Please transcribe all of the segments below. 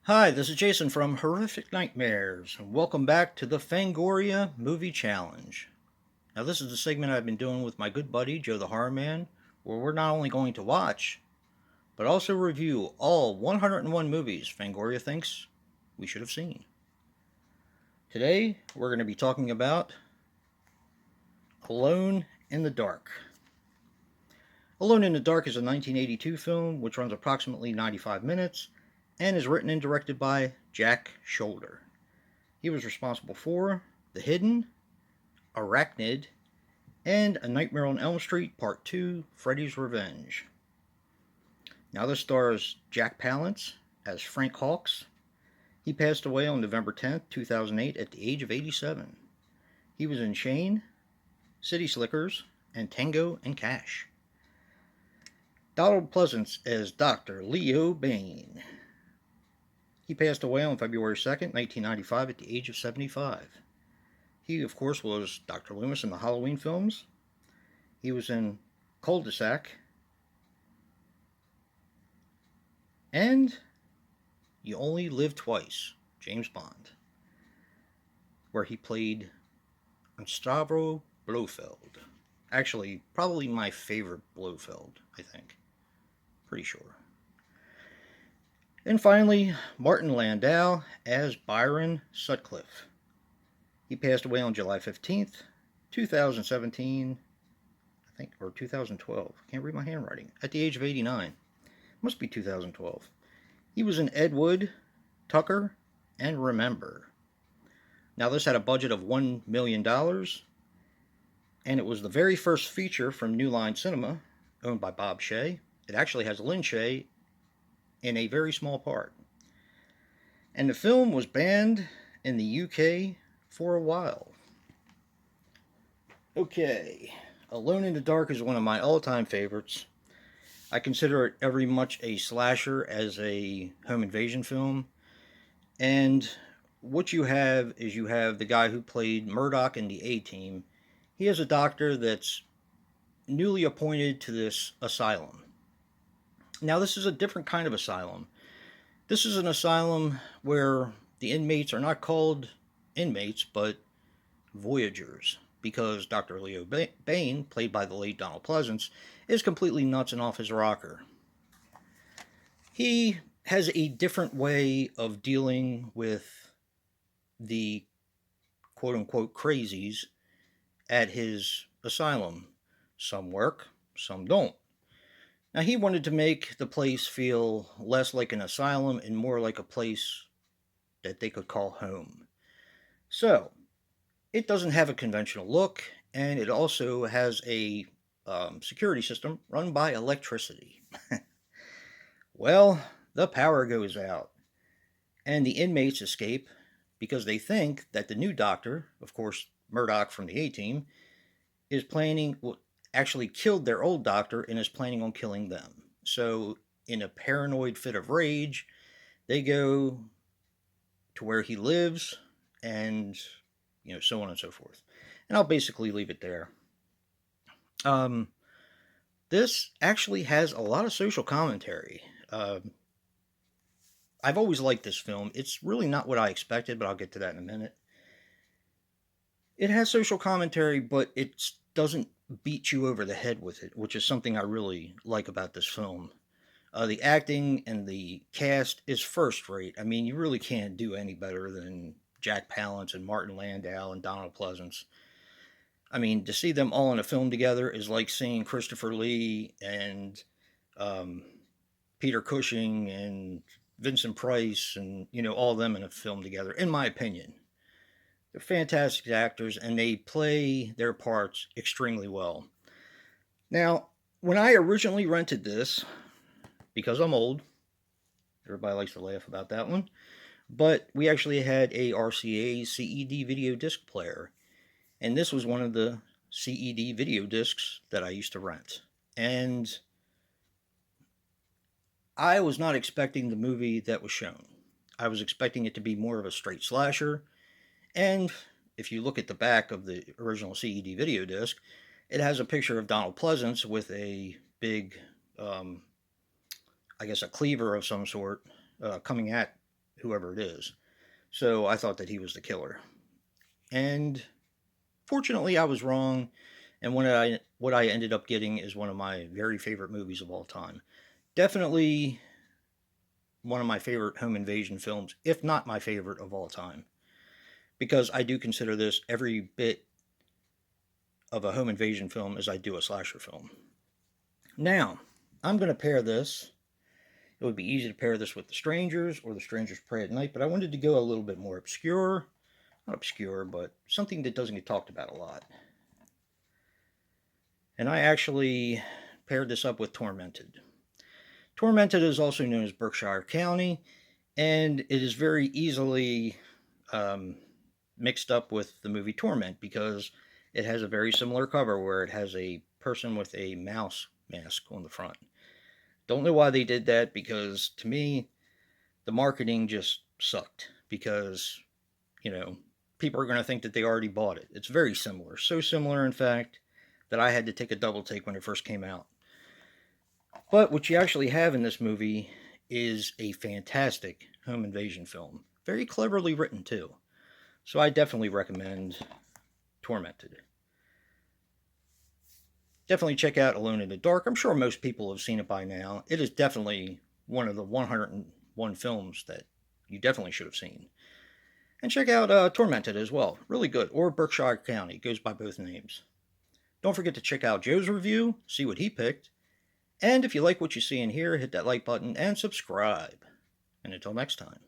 Hi, this is Jason from Horrific Nightmares, and welcome back to the Fangoria Movie Challenge. Now, this is the segment I've been doing with my good buddy Joe the Horror Man, where we're not only going to watch, but also review all 101 movies Fangoria thinks we should have seen. Today, we're going to be talking about Alone in the Dark. Alone in the Dark is a 1982 film which runs approximately 95 minutes and is written and directed by Jack Shoulder. He was responsible for The Hidden, Arachnid, and A Nightmare on Elm Street Part 2, Freddy's Revenge. Now this stars Jack Palance as Frank Hawks. He passed away on November 10th, 2008 at the age of 87. He was in Shane, City Slickers, and Tango and Cash. Donald Pleasance as Dr. Leo Bain. He passed away on February 2nd, 1995 at the age of 75. He, of course, was Dr. Loomis in the Halloween films. He was in Cul-de-sac. And You Only Live Twice, James Bond, where he played Stavro Blofeld. Actually, probably my favorite Blofeld, I think. Pretty sure. And finally, Martin Landau as Byron Sutcliffe. He passed away on July 15th, 2017, I think, or 2012. Can't read my handwriting. At the age of 89. Must be 2012. He was in Ed Wood, Tucker, and Remember. Now, this had a budget of $1 million, and it was the very first feature from New Line Cinema, owned by Bob Shaye. It actually has Lynn Shaye in a very small part. And the film was banned in the UK for a while. Okay, Alone in the Dark is one of my all-time favorites. I consider it very much a slasher as a home invasion film. And what you have is you have the guy who played Murdoch in the A-Team. He is a doctor that's newly appointed to this asylum. Now, this is a different kind of asylum. This is an asylum where the inmates are not called inmates, but voyagers, because Dr. Leo Bain, played by the late Donald Pleasance, is completely nuts and off his rocker. He has a different way of dealing with the quote-unquote crazies at his asylum. Some work, some don't. Now, he wanted to make the place feel less like an asylum and more like a place that they could call home. So, it doesn't have a conventional look, and it also has a security system run by electricity. Well, the power goes out, and the inmates escape because they think that the new doctor, of course, Murdoch from the A-Team, actually killed their old doctor and is planning on killing them. So, in a paranoid fit of rage, they go to where he lives and, so on and so forth. And I'll basically leave it there. This actually has a lot of social commentary. I've always liked this film. It's really not what I expected, but I'll get to that in a minute. It has social commentary, but it doesn't beat you over the head with it, which is something I really like about this film. The acting and the cast is first rate. I mean, you really can't do any better than Jack Palance and Martin Landau and Donald Pleasance. I mean, to see them all in a film together is like seeing Christopher Lee and Peter Cushing and Vincent Price and, all of them in a film together, in my opinion. They're fantastic actors, and they play their parts extremely well. Now, when I originally rented this, because I'm old, everybody likes to laugh about that one, but we actually had a RCA CED video disc player, and this was one of the CED video discs that I used to rent. And I was not expecting the movie that was shown. I was expecting it to be more of a straight slasher. And if you look at the back of the original CED video disc, it has a picture of Donald Pleasance with a big, I guess a cleaver of some sort, coming at whoever it is. So I thought that he was the killer. And fortunately, I was wrong. And what I ended up getting is one of my very favorite movies of all time. Definitely one of my favorite home invasion films, if not my favorite of all time, because I do consider this every bit of a home invasion film as I do a slasher film. Now, I'm going to pair this. It would be easy to pair this with The Strangers or The Strangers Pray at Night, but I wanted to go a little bit more obscure. Not obscure, but something that doesn't get talked about a lot. And I actually paired this up with Tormented. Tormented is also known as Berkshire County, and it is very easily mixed up with the movie Torment because it has a very similar cover where it has a person with a mouse mask on the front. Don't know why they did that, because to me, the marketing just sucked, because, people are going to think that they already bought it. It's very similar. So similar, in fact, that I had to take a double take when it first came out. But what you actually have in this movie is a fantastic home invasion film. Very cleverly written, too. So I definitely recommend Tormented. Definitely check out Alone in the Dark. I'm sure most people have seen it by now. It is definitely one of the 101 films that you definitely should have seen. And check out Tormented as well. Really good. Or Berkshire County. Goes by both names. Don't forget to check out Joe's review. See what he picked. And if you like what you see in here, hit that like button and subscribe. And until next time,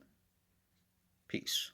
peace.